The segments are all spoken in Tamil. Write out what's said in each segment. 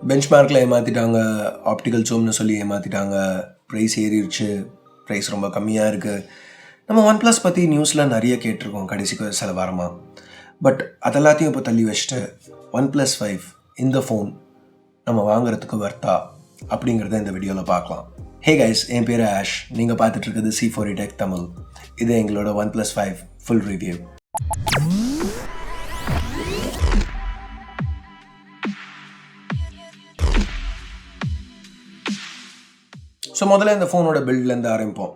பெஞ்ச்மார்க்கில் ஏமாற்றிட்டாங்க, ஆப்டிக்கல் ஜூம்னு சொல்லி ஏமாற்றிட்டாங்க, ப்ரைஸ் ஏறிடுச்சு, ப்ரைஸ் ரொம்ப கம்மியாக இருக்குது. நம்ம ஒன் ப்ளஸ் பற்றி நியூஸில் நிறைய கேட்டிருக்கோம் கடைசிக்கு சில வாரமாக. பட் அதெல்லாத்தையும் இப்போ தள்ளி வச்சுட்டு OnePlus 5 இந்த ஃபோன் நம்ம வாங்குறதுக்கு வர்த்தா அப்படிங்கிறத இந்த வீடியோவில் பார்க்கலாம். ஹே கைஸ், என் பேர் ஆஷ். நீங்கள் பார்த்துட்ருக்குது C4E Tech தமிழ். இது எங்களோட OnePlus 5 ஃபுல் ரிவ்யூ. ஸோ முதல்ல இந்த ஃபோனோட பில்ட்லேருந்து ஆரம்பிப்போம்.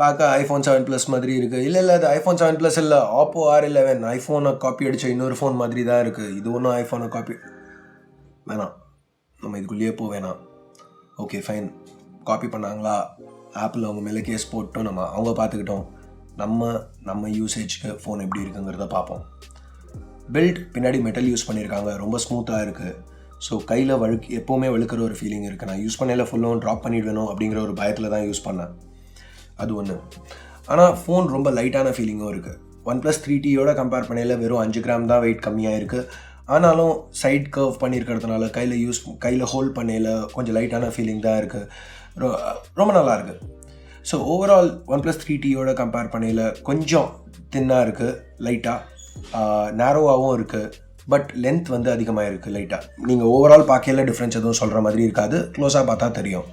பார்க்க iPhone 7 Plus மாதிரி இருக்குது. இல்லை அது iPhone 7 Plus இல்லை, Oppo R11 ஐஃபோனை காப்பி அடித்த இன்னொரு ஃபோன் மாதிரி தான் இருக்குது. இது ஒன்றும் ஐஃபோனை காப்பி வேணாம், நம்ம இதுக்குள்ளேயே வேணாம். ஓகே ஃபைன், காப்பி பண்ணாங்களா, ஆப்பிள் அவங்க மேலே கேஸ் போட்டோம், அவங்க பார்த்துக்கிட்டோம். நம்ம யூசேஜ்க்கு ஃபோன் எப்படி இருக்குங்கிறத பார்ப்போம். பில்ட் பின்னாடி மெட்டல் யூஸ் பண்ணியிருக்காங்க, ரொம்ப ஸ்மூத்தாக இருக்குது. ஸோ கையில் எப்போவுமே வழுக்கிற ஒரு ஃபீலிங் இருக்குது. நான் யூஸ் பண்ணையில் ஃபுல்லும் ட்ராப் பண்ணிவிடணும் அப்படிங்கிற ஒரு பயத்தில் தான் யூஸ் பண்ணேன். அது ஒன்று. ஆனால் ஃபோன் ரொம்ப லைட்டான ஃபீலிங்கும் இருக்குது. OnePlus 3Tயோட கம்பேர் பண்ணையில் வெறும் 5 கிராம் தான் வெயிட் கம்மியாக இருக்குது. ஆனாலும் சைட் கர்வ் பண்ணியிருக்கிறதுனால கையில் ஹோல்ட் பண்ணையில் கொஞ்சம் லைட்டான ஃபீலிங் தான் இருக்குது. ரொம்ப நல்லாயிருக்கு. ஸோ ஓவரால் OnePlus 3Tயோட கம்பேர் பண்ணையில் கொஞ்சம் தின்னாக இருக்குது, லைட்டாக நேரோவாகவும் இருக்குது. பட் லென்த் வந்து அதிகமாக இருக்குது லைட்டாக. நீங்கள் ஓவரால் பார்க்கையில் டிஃப்ரென்ஸ் எதுவும் சொல்கிற மாதிரி இருக்காது, க்ளோஸாக பார்த்தா தெரியும்.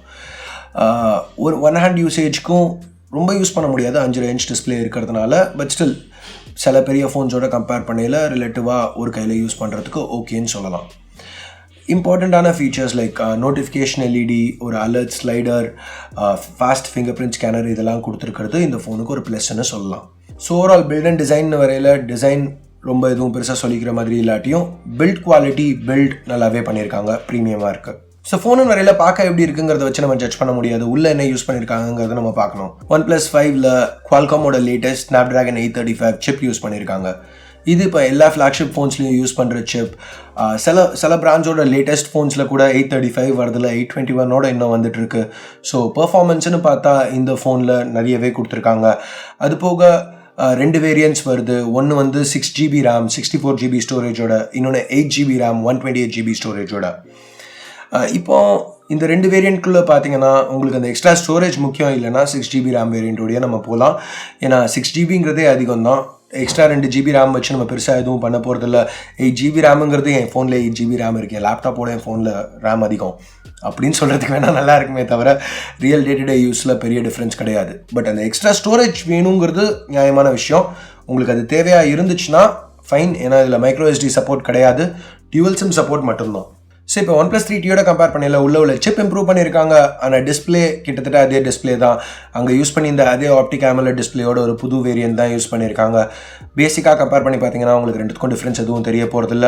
ஒரு ஒன் ஹேண்ட் யூசேஜ்க்கும் ரொம்ப யூஸ் பண்ண முடியாது, 5.5 இன்ச் டிஸ்பிளே இருக்கிறதுனால. பட் ஸ்டில் சில பெரிய ஃபோன்ஸோட கம்பேர் பண்ணையில் ரிலேட்டிவாக ஒரு கையில் யூஸ் பண்ணுறதுக்கு ஓகேன்னு சொல்லலாம். இம்பார்ட்டண்ட்டான ஃபீச்சர்ஸ் லைக் நோட்டிஃபிகேஷன் LED, ஒரு alert slider, fast fingerprint scanner இதெல்லாம் கொடுத்துருக்கிறது இந்த ஃபோனுக்கு ஒரு ப்ளஸ்ன்னு சொல்லலாம். So overall build and design வரையில் டிசைன் ரொம்ப எதுவும் பெருசாக சொல்லிக்கிற மாதிரி இல்லாட்டியும் பில்ட் குவாலிட்டி நல்லாவே பண்ணியிருக்காங்க, ப்ரீமியமாக இருக்குது. ஸோ ஃபோனு வரையில் பார்க்க எப்படி இருக்குங்கிறத வச்சு நம்ம ஜட்ஜ் பண்ண முடியாது, உள்ளே என்ன யூஸ் பண்ணியிருக்காங்கிறத நம்ம பார்க்கணும். OnePlus 5ல் Qualcommோட லேட்டஸ்ட் Snapdragon 835 சிப் யூஸ் பண்ணியிருக்காங்க. இது இப்போ எல்லா ஃப்ளாக்ஷிப் ஃபோன்ஸ்லையும் யூஸ் பண்ணுற சிப். சில பிராண்ட்ஸோட லேட்டஸ்ட் ஃபோன்ஸில் கூட 835 வரதில் 821ஓட இன்னும் வந்துட்டுருக்கு. ஸோ பெர்ஃபார்மன்ஸ்னு பார்த்தா இந்த ஃபோனில் நிறையவே கொடுத்துருக்காங்க. அது போக 2 வேரியன்ட்ஸ் வருது. ஒன்று வந்து 6GB RAM 64GB ஸ்டோரேஜோட, இன்னொன்று 8GB RAM 128GB ஸ்டோரேஜோட. இப்போ இந்த 2 வேரியண்ட்குள்ளே பார்த்தீங்கன்னா உங்களுக்கு அந்த எக்ஸ்ட்ரா ஸ்டோரேஜ் முக்கியம் இல்லைனா 6GB RAM வேரியண்ட்டோடைய நம்ம போகலாம். ஏன்னா 6GBங்கிறதே அதிகம் தான். எக்ஸ்ட்ரா 2GB RAM வச்சு நம்ம பெருசாக எதுவும் பண்ண போகிறதில்ல. 8GB RAMங்கிறது என் ஃபோனில் 8GB RAM இருக்குது, என் லேப்டாப்போட என் ஃபோனில் RAM அதிகம் அப்படின்னு சொல்கிறதுக்கு வேணால் நல்லா இருக்குமே தவிர ரியல் டே டு டே யூஸில் பெரிய டிஃப்ரென்ஸ் கிடையாது. பட் அந்த எக்ஸ்ட்ரா ஸ்டோரேஜ் வேணுங்கிறது நியாயமான விஷயம். உங்களுக்கு அது தேவையாக இருந்துச்சுன்னா ஃபைன், ஏன்னா இதில் மைக்ரோ SD சப்போர்ட் கிடையாது, டியூவல் சிம் சப்போர்ட் மட்டும்தான். ஸோ இப்போ OnePlus 3Tயோட கம்பேர் பண்ணல உள்ள சிப் இம்ப்ரூவ் பண்ணியிருக்காங்க. ஆனால் டிஸ்பிளே கிட்டத்தட்ட அதே டிஸ்பிளே தான். அங்கே யூஸ் பண்ணியிருந்த அதே ஆப்டிக் AMOLED டிஸ்பிளேயோட ஒரு புது வேரியன்ட் தான் யூஸ் பண்ணியிருக்காங்க. பேசிக்காக கம்பேர் பண்ணி பார்த்தீங்கன்னா உங்களுக்கு ரெண்டுத்துக்கும் டிஃப்ரென்ஸ் எதுவும் தெரிய போகிறதில்ல.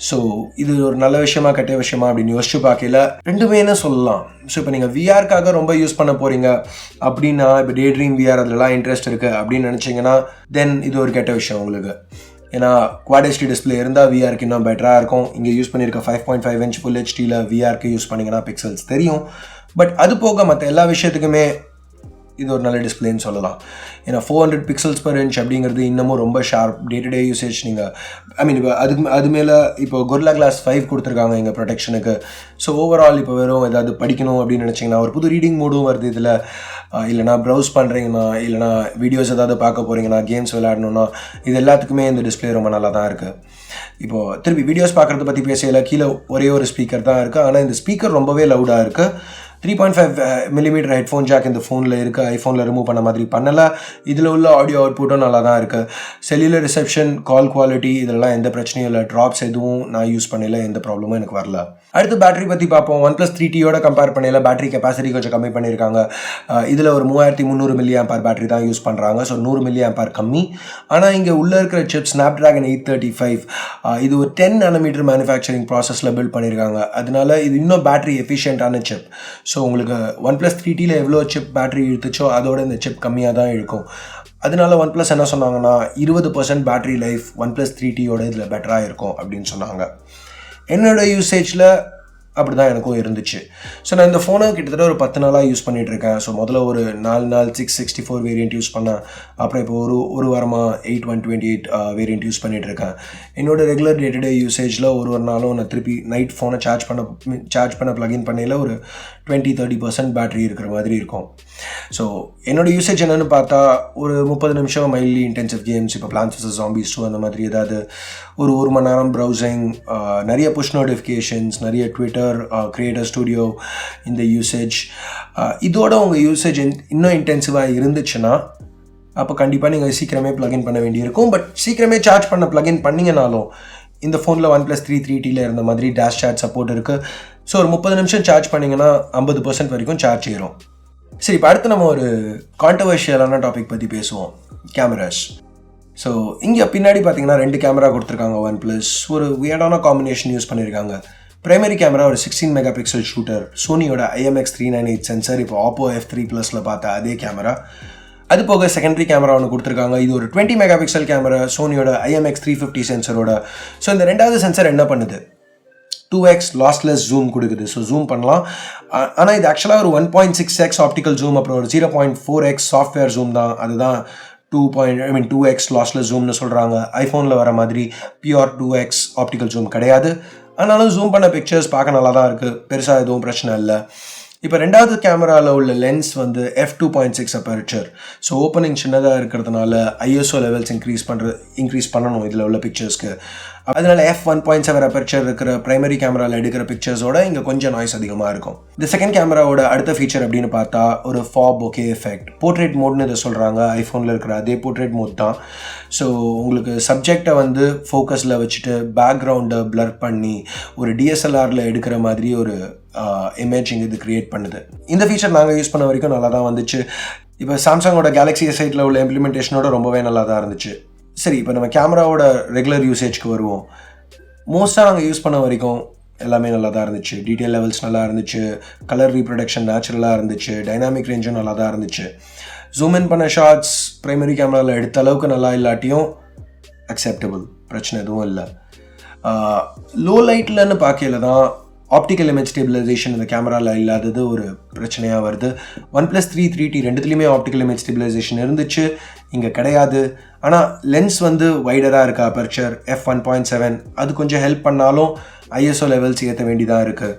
ஸோ இது ஒரு நல்ல விஷயமா கெட்ட விஷயமா அப்படின்னு யோசிச்சு பார்க்கல, ரெண்டுமேனு சொல்லலாம். ஸோ இப்போ நீங்கள் VRக்காக ரொம்ப யூஸ் பண்ண போகிறீங்க அப்படின்னா, இப்போ Daydream VR அதிலலாம் இன்ட்ரெஸ்ட் இருக்குது அப்படின்னு நினச்சிங்கன்னா தென் இது ஒரு கெட்ட விஷயம் உங்களுக்கு. ஏன்னா Quad HD டிஸ்பிளே இருந்தால் VRக்கு இன்னும் பெட்டராக இருக்கும். இங்கே யூஸ் பண்ணியிருக்க 5.5 inch Full HDயில் VRக்கு யூஸ் பண்ணிங்கன்னா பிக்சல்ஸ் தெரியும். பட் அது போக மற்ற எல்லா விஷயத்துக்குமே இது ஒரு நல்ல டிஸ்பிளேன்னு சொல்லலாம். ஏன்னா 400 pixels per inch அப்படிங்கிறது இன்னமும் ரொம்ப sharp. Day to day usage நீங்கள் இப்போ அது மேலே இப்போ Gorilla Glass 5 கொடுத்துருக்காங்க எங்கள் ப்ரொடெக்ஷனுக்கு. ஸோ ஓவரால் இப்போ வெறும் ஏதாவது படிக்கணும் அப்படின்னு நினச்சிங்கன்னா ஒரு புது ரீடிங் மோடும் வருது இதில். இல்லைனா ப்ரௌஸ் பண்ணுறீங்கன்னா, இல்லைனா வீடியோஸ் ஏதாவது பார்க்க போகிறீங்கன்னா, கேம்ஸ் விளையாடணுன்னா, இது எல்லாத்துக்குமே இந்த டிஸ்பிளே ரொம்ப நல்லா தான் இருக்குது. இப்போது திருப்பி வீடியோஸ் பார்க்குறத பற்றி பேசல, கீழே ஒரே ஒரு ஸ்பீக்கர் தான் இருக்குது. ஆனால் இந்த ஸ்பீக்கர் ரொம்பவே லவுடாக இருக்குது. 3.5mm ஹெட்ஃபோன் ஜாக் இந்த ஃபோனில் இருக்குது. ஐஃபோனில் ரிமூவ் பண்ண மாதிரி பண்ணலை. இதில் உள்ள ஆடியோ அவுட்புட்டும் நல்லா தான் இருக்குது. செல்லுலர் ரிசெப்ஷன், கால் குவாலிட்டி இதெல்லாம் எந்த பிரச்சனையும் இல்லை. ட்ராப்ஸ் எதுவும் நான் யூஸ் பண்ணல, எந்த ப்ராப்ளமும் எனக்கு வரல. அடுத்து பேட்டரி பற்றி பார்ப்போம். OnePlus 3Tயோட கம்பேர் பண்ணல பேட்டரி கெப்பாசிட்டி கொஞ்சம் கம்மி பண்ணியிருக்காங்க. இதில் ஒரு 3300 mAh பேட்டரி தான் யூஸ் பண்ணுறாங்க. ஸோ 100 mAh கம்மி. ஆனால் இங்கே உள்ளே இருக்கிற சிப் Snapdragon 835 இது ஒரு 10 nanometer மேனுஃபேக்சரிங் ப்ராசஸில் பில்ட் பண்ணியிருக்காங்க. அதனால இது இன்னும் பேட்டரி எஃபிஷியன்ட்டான சிப். ஸோ உங்களுக்கு OnePlus 3Tயில் எவ்வளோ சிப் பேட்டரி இழுத்துச்சோ அதோட இந்த சிப் கம்மியாக தான் இருக்கும். அதனால OnePlus என்ன சொன்னாங்கன்னா 20% பேட்டரி லைஃப் OnePlus 3Tயோட இதில் பெட்டராக இருக்கும் அப்படின்னு சொன்னாங்க. என்னோடய யூசேஜில் அப்படி தான் எனக்கும் இருந்துச்சு. ஸோ நான் இந்த ஃபோனை கிட்டத்தட்ட ஒரு 10 நாளாக யூஸ் பண்ணிகிட்ருக்கேன். ஸோ முதல்ல ஒரு 4 நாள் 664 வேரியண்ட் யூஸ் பண்ணேன். அப்புறம் இப்போ ஒரு வாரமாக 8128 வேரியண்ட் யூஸ் பண்ணிகிட்ருக்கேன். என்னோடய ரெகுலர் டே டு டே யூசேஜில் ஒரு நாளும் நான் திருப்பி நைட் ஃபோனை சார்ஜ் பண்ண ப்ளகின் பண்ணையில் ஒரு 20-30% பேட்டரி இருக்கிற மாதிரி இருக்கும். ஸோ என்னோடய யூசேஜ் என்னென்னு பார்த்தா ஒரு 30 நிமிஷம் மைல்ட்லி இன்டென்சிவ் கேம்ஸ், இப்போ Plants vs Zombies 2 அந்த மாதிரி ஏதாவது ஒரு மணி நேரம் ப்ரௌசிங், நிறைய புஷ் நோட்டிஃபிகேஷன்ஸ், நிறைய ட்விட்டர், கிரியேட்டர் ஸ்டுடியோ இந்த யூசேஜ். இதோட உங்கள் யூசேஜ் இன்னும் இன்டென்சிவாக இருந்துச்சுன்னா அப்போ கண்டிப்பாக நீங்கள் சீக்கிரமே ப்ளகின் பண்ண வேண்டியிருக்கும். பட் சீக்கிரமே சார்ஜ் பண்ண ப்ளகின் பண்ணிங்கனாலும் இந்த ஃபோனில் OnePlus 3 3Tயில் இருந்த மாதிரி டேஷ் சார்ஜ் சப்போர்ட் இருக்குது. ஸோ ஒரு 30 நிமிஷம் சார்ஜ் பண்ணிங்கன்னா 50% வரைக்கும் சார்ஜ் ஏறும். சரி, இப்போ அடுத்து நம்ம ஒரு கான்ட்ரவர்ஷியலான டாபிக் பற்றி பேசுவோம், கேமராஸ். ஸோ இங்கே பின்னாடி பார்த்தீங்கன்னா 2 கேமரா கொடுத்துருக்காங்க OnePlus. ஒரு வியர்டான காம்பினேஷன் யூஸ் பண்ணியிருக்காங்க. பிரைமரி கேமரா ஒரு 16 மெகா பிக்சல் ஷூட்டர், சோனியோட IMX398 சென்சர், இப்போ Oppo F3 Plusல பார்த்த அதே கேமரா. அது போக செகண்டரி கேமரா ஒன்று கொடுத்துருக்காங்க. இது ஒரு 20 மெகா பிக்சல் கேமரா, சோனியோட IMX350 சென்சரோட. ஸோ இந்த ரெண்டாவது சென்சர் என்ன பண்ணுது, 2x லாஸ்லெஸ் ஜூம் கொடுக்குது. ஸோ ஜூம் பண்ணலாம். ஆனால் இது ஆக்சுவலாக ஒரு 1.6x ஆப்டிக்கல் ஜூம், அப்புறம் ஒரு 0.4x சாஃப்ட்வேர் ஜூம் தான். அதுதான் 2x லாஸ்லெஸ் ஜூம்னு சொல்கிறாங்க. ஐஃபோனில் வர மாதிரி பியூர் 2x ஆப்டிக்கல் ஜூம் கிடையாது. ஆனாலும் ஜூம் பண்ண பிக்சர்ஸ் பார்க்க நல்லா தான் இருக்குது, பெருசாக எதுவும் பிரச்சனை இல்லை. இப்போ ரெண்டாவது கேமராவில் உள்ள லென்ஸ் வந்து f2.6 அப்பர்ச்சர். ஸோ ஓப்பனிங் சின்னதாக இருக்கிறதுனால ISO லெவல்ஸ் இன்க்ரீஸ் பண்ணணும் இதில் உள்ள பிக்சர்ஸ்க்கு. அதனால f1.7 அப்பர்ச்சர் இருக்கிற பிரைமரி கேமராவில் எடுக்கிற பிக்சர்ஸோட இங்கே கொஞ்சம் நாய்ஸ் அதிகமாக இருக்கும். இந்த செகண்ட் கேமராவோட அடுத்த ஃபீச்சர் அப்படின்னு பார்த்தா ஒரு ஃபாப் bokeh எஃபெக்ட். போர்ட்ரேட் மோட்னு இதை சொல்கிறாங்க. ஐஃபோனில் இருக்கிற அதே போர்ட்ரேட் மோட் தான். ஸோ உங்களுக்கு சப்ஜெக்டை வந்து ஃபோக்கஸில் வச்சுட்டு பேக்ரவுண்டை பிளர் பண்ணி ஒரு DSLRல எடுக்கிற மாதிரி ஒரு இமேஜிங் இது க்ரியேட் பண்ணுது. இந்த ஃபீச்சர் நாங்கள் யூஸ் பண்ண வரைக்கும் நல்லா தான் வந்துச்சு. இப்போ சாம்சங்கோட Galaxy S8 உள்ள இம்ப்ளிமெண்டேஷனோட ரொம்பவே நல்லா தான் இருந்துச்சு. சரி, இப்போ நம்ம கேமராவோட ரெகுலர் யூசேஜ்க்கு வருவோம். மோஸ்ட்டாக நாங்கள் யூஸ் பண்ண வரைக்கும் எல்லாமே நல்லா தான் இருந்துச்சு. டீட்டெயில் லெவல்ஸ் நல்லா இருந்துச்சு, கலர் ரீப்ரொடக்ஷன் நேச்சுரலாக இருந்துச்சு, டைனாமிக் ரேஞ்சும் நல்லா தான் இருந்துச்சு. ஜூம் இன் பண்ண ஷார்ட்ஸ் பிரைமரி கேமராவில் எடுத்த அளவுக்கு நல்லா இல்லாட்டியும் அக்செப்டபிள், பிரச்சனை எதுவும் இல்லை. லோ லைட்லன்னு பார்க்கல தான் ஆப்டிக்கல் இமேஜ் ஸ்டெபிலைசேஷன் இந்த கேமராவில் இல்லாதது ஒரு பிரச்சனையாக வருது. OnePlus 3 3T ரெண்டுத்துலேயுமே ஆப்டிக்கல் இமேஜ் ஸ்டெபிலைசேஷன் இருந்துச்சு, இங்கே கிடையாது. ஆனால் லென்ஸ் வந்து வைடராக இருக்குது, அப்பர்ச்சர் f1.7. அது கொஞ்சம் ஹெல்ப் பண்ணாலும் ISO லெவல்ஸ் ஏற்ற வேண்டியதாக இருக்குது.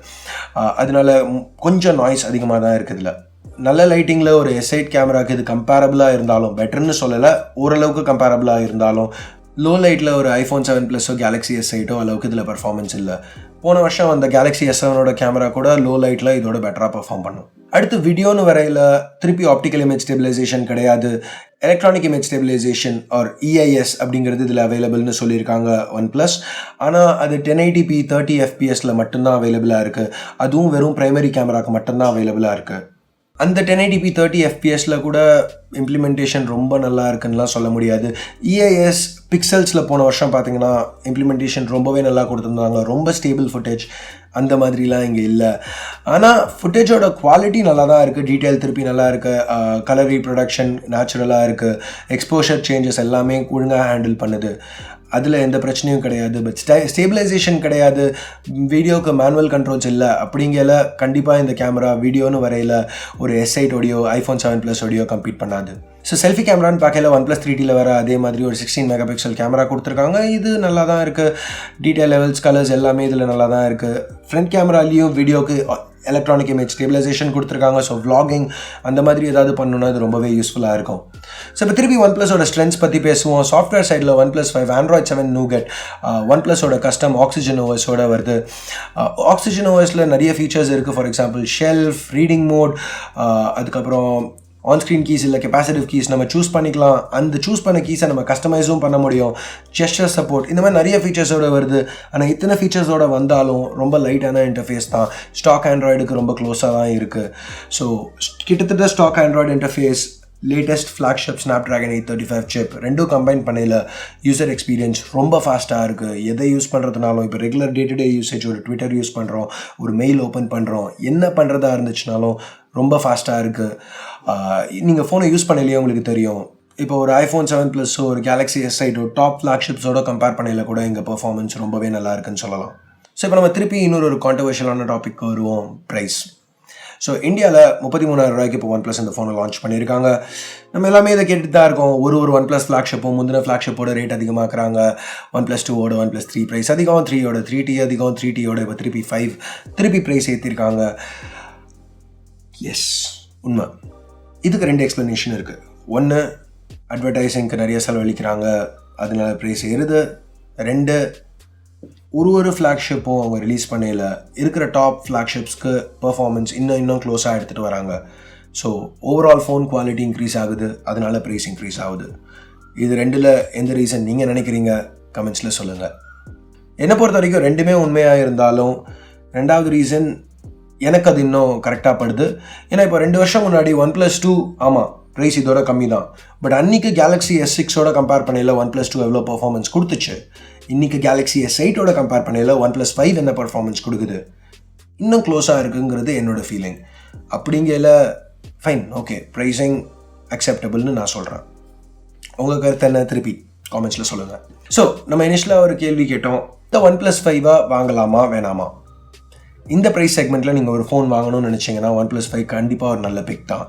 அதனால கொஞ்சம் நாய்ஸ் அதிகமாக தான் இருக்குது. இதில் நல்ல லைட்டிங்கில் ஒரு S8 கேமராவுக்கு இது கம்பேரபிளாக இருந்தாலும், பெட்டர்னு சொல்லலை, ஓரளவுக்கு கம்பேரபிளாக இருந்தாலும் லோ லைட்டில் ஒரு iPhone 7 Plus Galaxy S8 அளவுக்கு இதில் பர்ஃபார்மன்ஸ் இல்லை. போன வருஷம் அந்த Galaxy S7 கேமரா கூட லோ லைட்டில் இதோட பெட்டராக பர்ஃபார்ம் பண்ணும். அடுத்து வீடியோன்னு வரையில் திருப்பி ஆப்டிக்கல் இமேஜ் ஸ்டெபிலைசேஷன் கிடையாது, electronic image stabilisation or EIS அப்படிங்கிறது இதில் அவைலபிள்னு சொல்லியிருக்காங்க OnePlus. ஆனால் அது 1080p 30 fps மட்டும்தான் அவைலபிளாக இருக்குது. அதுவும் வெறும் பிரைமரி கேமராவுக்கு மட்டும்தான் அவைலபிளாக இருக்குது. அந்த 1080p 30 fps கூட இம்ப்ளிமெண்டேஷன் ரொம்ப நல்லா இருக்குன்னுலாம் சொல்ல முடியாது. EIS பிக்சல்ஸில் போன வருஷம் பார்த்தீங்கன்னா இம்ப்ளிமெண்டேஷன் ரொம்பவே நல்லா கொடுத்துருந்தாங்க, ரொம்ப ஸ்டேபிள் ஃபுட்டேஜ். அந்த மாதிரிலாம் இங்கே இல்லை. ஆனால் ஃபுட்டேஜோட குவாலிட்டி நல்லா தான் இருக்குது, டீட்டெயில் திருப்பி நல்லா இருக்குது, கலர் ரீப்ரொடக்ஷன் நேச்சுரலாக இருக்குது, எக்ஸ்போஷர் சேஞ்சஸ் எல்லாமே ஒழுங்காக ஹேண்டில் பண்ணுது. அதில் எந்த பிரச்சனையும் கிடையாது. பட் ஸ்டேபிளைசேஷன் கிடையாது, வீடியோவுக்கு மேனுவல் கண்ட்ரோல்ஸ் இல்லை. அப்படிங்கல கண்டிப்பாக இந்த கேமரா வீடியோன்னு வரையில் ஒரு S8 audio iPhone 7 Plus audio compete பண்ணாது. ஸோ செல்ஃபி கேமரான்னு பார்க்கல OnePlus 3Tயில் வர அதே மாதிரி ஒரு 16 மெகா பிக்சல் கேமரா கொடுத்துருக்காங்க. இது நல்லா தான் இருக்குது, டீட்டெயில் லெவல்ஸ் கலர்ஸ் எல்லாமே இதில் நல்லா தான் இருக்குது. ஃப்ரண்ட் கேமராலேயும் வீடியோக்கு எலக்ட்ரானிக் இமேஜ் ஸ்டெபிலைசேஷன் கொடுத்துருக்காங்க. ஸோ vlogging அந்த மாதிரி ஏதாவது பண்ணணுன்னா அது ரொம்பவே யூஸ்ஃபுல்லாக இருக்கும். ஸோ இப்போ திருப்பி OnePlusோட ஸ்ட்ரென்த்ஸ் பற்றி பேசுவோம். சாஃப்ட்வேர் சைடில் OnePlus 5 Android 7 Nougat, OnePlusோட கஸ்டம் Oxygen OSோட வருது. Oxygen OSல நிறைய ஃபீச்சர்ஸ் இருக்குது. For example shelf, reading mode, அதுக்கப்புறம் ஆன்ஸ்க்ரீன் கீஸ் இல்லை கெப்பாசிட்டிவ் கீஸ் நம்ம சூஸ் பண்ணிக்கலாம். அந்த சூஸ் பண்ண கீஸை நம்ம கஸ்டமைஸும் பண்ண முடியும். ஜெஸ்டர் சப்போர்ட், இந்த மாதிரி நிறைய ஃபீச்சர்ஸோடு வருது. ஆனால் இத்தனை ஃபீச்சர்ஸோடு வந்தாலும் ரொம்ப லைட்டான இன்டர்ஃபேஸ் தான். ஸ்டாக் ஆண்ட்ராய்டுக்கு ரொம்ப க்ளோஸாக தான் இருக்குது. ஸோ கிட்டத்தட்ட stock Android interface, latest flagship Snapdragon 835 chip ரெண்டும் கம்பைன் பண்ணையில் யூசர் எக்ஸ்பீரியன்ஸ் ரொம்ப ஃபாஸ்ட்டாக இருக்குது. எதை யூஸ் பண்ணுறதுனாலும், இப்போ regular day to day usage, ஒரு ட்விட்டர் யூஸ் பண்ணுறோம், ஒரு மெயில் ஓப்பன் பண்ணுறோம், என்ன பண்ணுறதா இருந்துச்சுனாலும் ரொம்ப ஃபாஸ்ட்டாக இருக்குது. நீங்கள் ஃபோனை யூஸ் பண்ணலையே உங்களுக்கு தெரியும். இப்போ ஒரு iPhone 7 Plus ஒரு Galaxy S8 டாப் ஃப்ளாக்ஷிப்ஸோட கம்பேர் பண்ணையில் கூட எங்கள் பெர்ஃபார்மன்ஸ் ரொம்பவே நல்லா இருக்குன்னு சொல்லலாம். ஸோ இப்போ நம்ம திருப்பி இன்னொரு கான்ட்ரவர்ஷியலான டாபிக் வருவோம், ப்ரைஸ். ஸோ இந்தியாவில் 33,000 ரூபாய்க்கு இப்போ OnePlus இந்த ஃபோனை லான்ச் பண்ணியிருக்காங்க. நம்ம எல்லாமே இதை கேட்டுட்டு தான் இருக்கோம். ஒரு OnePlus ஃப்ளாக்ஷிப்பும் முந்தின ஃப்ளாக்ஷிப்போட ரேட் அதிகமாக்குறாங்க. OnePlus 2ஓட OnePlus 3 ப்ரைஸ் அதிகம், 3ஓட 3T அதிகம், 3Tயோட இப்போ திருப்பி 5 திருப்பி ப்ரைஸ் ஏற்றிருக்காங்க. எஸ், உண்மை. இதுக்கு 2 எக்ஸ்ப்ளனேஷன் இருக்குது. ஒன்று, அட்வர்டைஸிங்க்கு நிறைய செலவழிக்கிறாங்க, அதனால ப்ரைஸ் ஏறுது. 2, ஒரு ஃப்ளாக்ஷிப்பும் அவங்க ரிலீஸ் பண்ணையில் இருக்கிற டாப் ஃப்ளாக்ஷிப்ஸ்க்கு பர்ஃபார்மன்ஸ் இன்னும் க்ளோஸாக எடுத்துகிட்டு வராங்க. So overall phone quality increase ஆகுது, அதனால ப்ரைஸ் இன்க்ரீஸ் ஆகுது. இது 2ல் எந்த ரீசன் நீங்கள் நினைக்கிறீங்க கமெண்ட்ஸில் சொல்லுங்கள். என்னை பொறுத்த வரைக்கும் 2மே உண்மையாக இருந்தாலும் 2வது ரீசன் எனக்கு அது இன்னும் கரெக்டாக படுது. ஏன்னா இப்போ 2 வருஷம் முன்னாடி OnePlus 2 ஆமாம் ப்ரைஸ் இதோட கம்மி தான். பட் அன்றைக்கி Galaxy S6ஓட கம்பேர் பண்ணையில் OnePlus 2 எவ்வளோ பர்ஃபார்மன்ஸ் கொடுத்துச்சு, இன்றைக்கி Galaxy S8ஓட கம்பேர் பண்ணையில் OnePlus 5 என்ன பர்ஃபார்மன்ஸ் கொடுக்குது, இன்னும் க்ளோஸாக இருக்குங்கிறது என்னோடய ஃபீலிங். அப்படிங்கல ஃபைன், ஓகே, ப்ரைஸிங் அக்செப்டபிள்னு நான் சொல்கிறேன். உங்கள் கருத்து என்ன திருப்பி காமெண்ட்ஸில் சொல்லுங்கள். ஸோ நம்ம இனிஷியலாக ஒரு கேள்வி கேட்டோம், இந்த OnePlus 5 வாங்கலாமா வேணாமா? இந்த ப்ரைஸ் செக்மெண்ட்டில் நீங்கள் ஒரு ஃபோன் வாங்கணும்னு நினச்சிங்கன்னா OnePlus 5 கண்டிப்பாக ஒரு நல்ல பிக் தான்.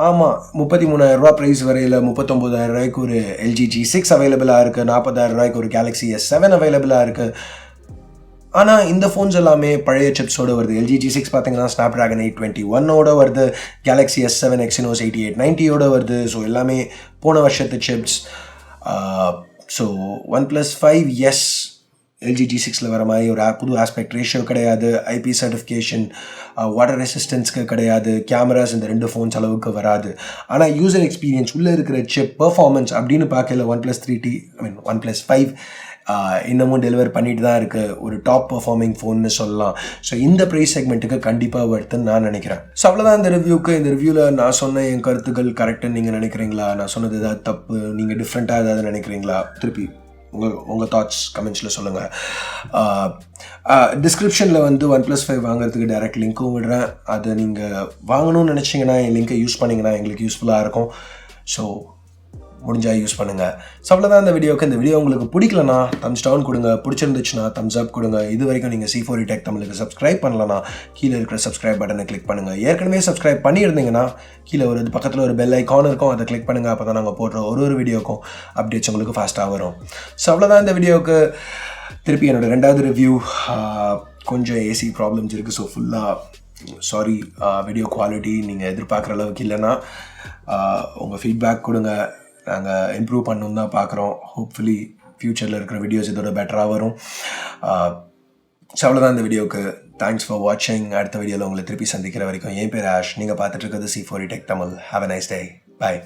ஆமாம், 33,000 ரூபா ப்ரைஸ் வரையில் 39,000 ரூபாய்க்கு ஒரு LG G6 அவைலபிளாக இருக்குது, 40,000 ரூபாய்க்கு ஒரு Galaxy S7 அவைலபிளாக இருக்குது. ஆனால் இந்த ஃபோன்ஸ் எல்லாமே பழைய சிப்ஸோடு வருது. LG G6 பார்த்தீங்கன்னா Snapdragon 821ஓட வருது, Galaxy S7 Exynos 8890ஓட வருது. ஸோ எல்லாமே போன வருஷத்து chips. So OnePlus 5 S, LG G6ல வர மாதிரி ஒரு புது ஆஸ்பெக்ட் ரேஷியோ கிடையாது, IP சர்டிஃபிகேஷன், வாட்டர் ரெசிஸ்டன்ஸ்க்கு கிடையாது, கேமராஸ் இந்த 2 ஃபோன்ஸ் அளவுக்கு வராது. ஆனால் யூசர் எக்ஸ்பீரியன்ஸ் உள்ளே இருக்கிற சிப் பர்ஃபார்மன்ஸ் அப்படின்னு பார்க்கல OnePlus 3T OnePlus 5 இன்னமும் டெலிவர் பண்ணிட்டு தான் இருக்குது. ஒரு டாப் பர்ஃபார்மிங் ஃபோன்னு சொல்லலாம். ஸோ இந்த ப்ரைஸ் செக்மெண்ட்டுக்கு கண்டிப்பாக வருதுன்னு நான் நினைக்கிறேன். ஸோ அவ்வளோதான் இந்த ரிவ்யூக்கு. இந்த ரிவ்யூவில் நான் சொன்ன என் கருத்துக்கள் கரெக்டுன்னு நீங்கள் நினைக்கிறீங்களா? நான் சொன்னது ஏதாவது தப்பு, நீங்கள் டிஃப்ரெண்ட்டாக ஏதாவது நினைக்கிறீங்களா? திருப்பி உங்கள் தாட்ஸ் கமெண்ட்ஸில் சொல்லுங்கள். டிஸ்கிரிப்ஷனில் வந்து OnePlus 5 வாங்குறதுக்கு டைரக்ட் லிங்க்கும் விடுறேன். அதை நீங்கள் வாங்கணும்னு நினச்சிங்கன்னா என் லிங்கை யூஸ் பண்ணிங்கன்னா எங்களுக்கு யூஸ்ஃபுல்லாக இருக்கும். ஸோ முடிஞ்சால் யூஸ் பண்ணுங்கள். ஸோ அவ்வளோதான் இந்த வீடியோக்கு. இந்த வீடியோ உங்களுக்கு பிடிக்கலனா தம்ஸ் டவுன் கொடுங்க, பிடிச்சிருந்துச்சுன்னா தம்ஸ் அப் கொடுங்க. இது வரைக்கும் நீங்கள் C4E Tech தமிழுக்கு சப்ஸ்கிரைப் பண்ணலன்னா கீழே இருக்கிற சப்ஸ்கிரைப் பட்டனை கிளிக் பண்ணுங்கள். ஏற்கனவே சப்ஸ்கிரைப் பண்ணியிருந்தீங்கன்னா கீழே ஒரு பக்கத்தில் ஒரு பெல் ஐக்கான் இருக்கும், அதை கிளிக் பண்ணுங்கள். அப்போ தான் நாங்கள் போடுற ஒரு வீடியோக்கும் அப்டேட்ஸ் உங்களுக்கு ஃபாஸ்ட்டாக வரும். ஸோ அவ்வளோதான் இந்த வீடியோவுக்கு. திருப்பி என்னோடய 2வது ரிவ்யூ. கொஞ்சம் ஏசி ப்ராப்ளம்ஸ் இருக்குது. ஸோ ஃபுல்லாக சாரி. வீடியோ குவாலிட்டி நீங்கள் எதிர்பார்க்குற அளவுக்கு இல்லைன்னா உங்கள் ஃபீட்பேக் கொடுங்க. நாங்கள் இம்ப்ரூவ் பண்ணணும் தான் பார்க்குறோம். ஹோப்ஃபுல்லி ஃப்யூச்சரில் இருக்கிற வீடியோஸ் இதோட பெட்டராக வரும். ஸோ அவ்வளோதான் இந்த வீடியோவுக்கு. தேங்க்ஸ் ஃபார் வாட்சிங். அடுத்த வீடியோவில் உங்களை திருப்பி சந்திக்கிற வரைக்கும் என் பேர் ஆஷ். நீங்கள் பார்த்துட்டு இருக்கிறது C4E Tech Tamil. Have a nice day. Bye.